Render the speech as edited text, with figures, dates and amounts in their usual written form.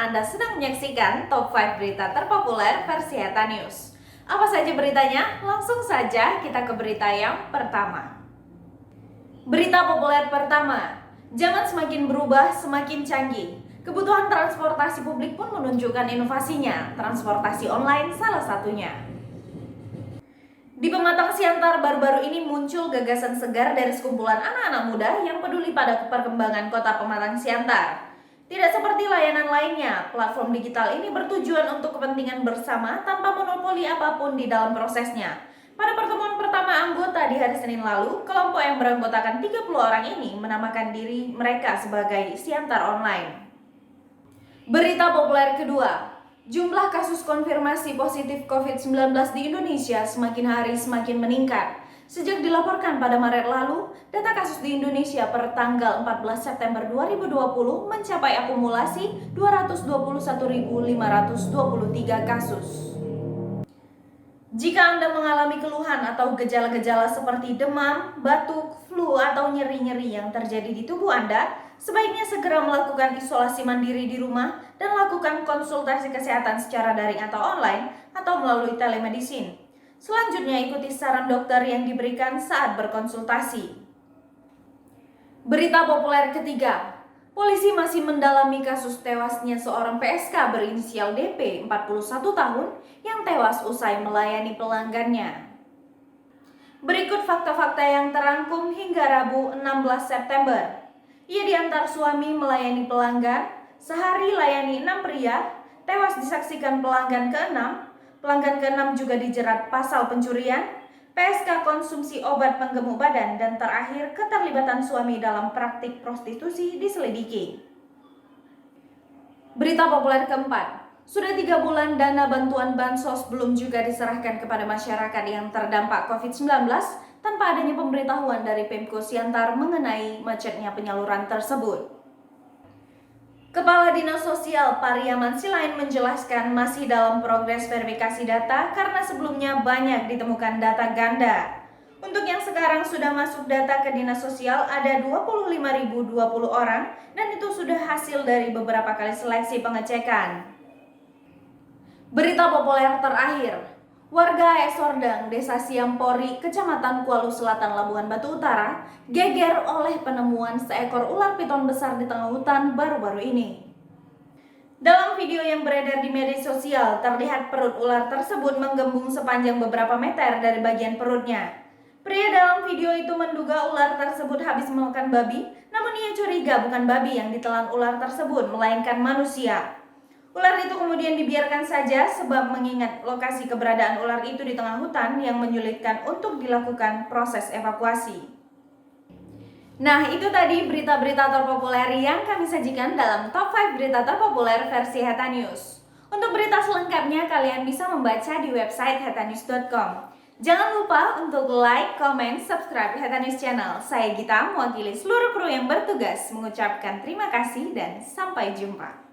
Anda sedang menyaksikan Top 5 Berita Terpopuler versi Heta News. Apa saja beritanya? Langsung saja kita ke berita yang pertama. Berita populer pertama, zaman semakin berubah, semakin canggih. Kebutuhan transportasi publik pun menunjukkan inovasinya, transportasi online salah satunya. Di Pematang Siantar baru-baru ini muncul gagasan segar dari sekumpulan anak-anak muda yang peduli pada perkembangan kota Pematang Siantar. Tidak seperti layanan lainnya, platform digital ini bertujuan untuk kepentingan bersama tanpa monopoli apapun di dalam prosesnya. Pada pertemuan pertama anggota di hari Senin lalu, kelompok yang beranggotakan 30 orang ini menamakan diri mereka sebagai Siantar Online. Berita populer kedua, jumlah kasus konfirmasi positif COVID-19 di Indonesia semakin hari semakin meningkat. Sejak dilaporkan pada Maret lalu, data kasus di Indonesia per tanggal 14 September 2020 mencapai akumulasi 221.523 kasus. Jika Anda mengalami keluhan atau gejala-gejala seperti demam, batuk, flu, atau nyeri-nyeri yang terjadi di tubuh Anda, sebaiknya segera melakukan isolasi mandiri di rumah dan lakukan konsultasi kesehatan secara daring atau online atau melalui telemedicine. Selanjutnya ikuti saran dokter yang diberikan saat berkonsultasi. Berita populer ketiga, polisi masih mendalami kasus tewasnya seorang PSK berinisial DP 41 tahun yang tewas usai melayani pelanggannya. Berikut fakta-fakta yang terangkum hingga Rabu 16 September. Ia diantar suami melayani pelanggan, sehari layani 6 pria, tewas disaksikan pelanggan ke-6, pelanggan ke-6 juga dijerat pasal pencurian, PSK konsumsi obat penggemuk badan, dan terakhir keterlibatan suami dalam praktik prostitusi diselidiki. Berita populer keempat, sudah 3 bulan dana bantuan bansos belum juga diserahkan kepada masyarakat yang terdampak COVID-19 tanpa adanya pemberitahuan dari Pemko Siantar mengenai macetnya penyaluran tersebut. Kepala Dinas Sosial Pariaman Silain menjelaskan masih dalam progres verifikasi data karena sebelumnya banyak ditemukan data ganda. Untuk yang sekarang sudah masuk data ke Dinas Sosial ada 25.020 orang dan itu sudah hasil dari beberapa kali seleksi pengecekan. Berita populer terakhir, warga Esordang, Desa Siampori, Kecamatan Kualu Selatan, Labuhan Batu Utara, geger oleh penemuan seekor ular piton besar di tengah hutan baru-baru ini. Dalam video yang beredar di media sosial, terlihat perut ular tersebut menggembung sepanjang beberapa meter dari bagian perutnya. Pria dalam video itu menduga ular tersebut habis memakan babi, namun ia curiga bukan babi yang ditelan ular tersebut, melainkan manusia. Ular itu kemudian dibiarkan saja sebab mengingat lokasi keberadaan ular itu di tengah hutan yang menyulitkan untuk dilakukan proses evakuasi. Nah, itu tadi berita-berita terpopuler yang kami sajikan dalam Top 5 Berita Terpopuler versi Heta News. Untuk berita selengkapnya kalian bisa membaca di website hetanews.com. Jangan lupa untuk like, comment, subscribe Heta News Channel. Saya Gita, mewakili seluruh kru yang bertugas mengucapkan terima kasih dan sampai jumpa.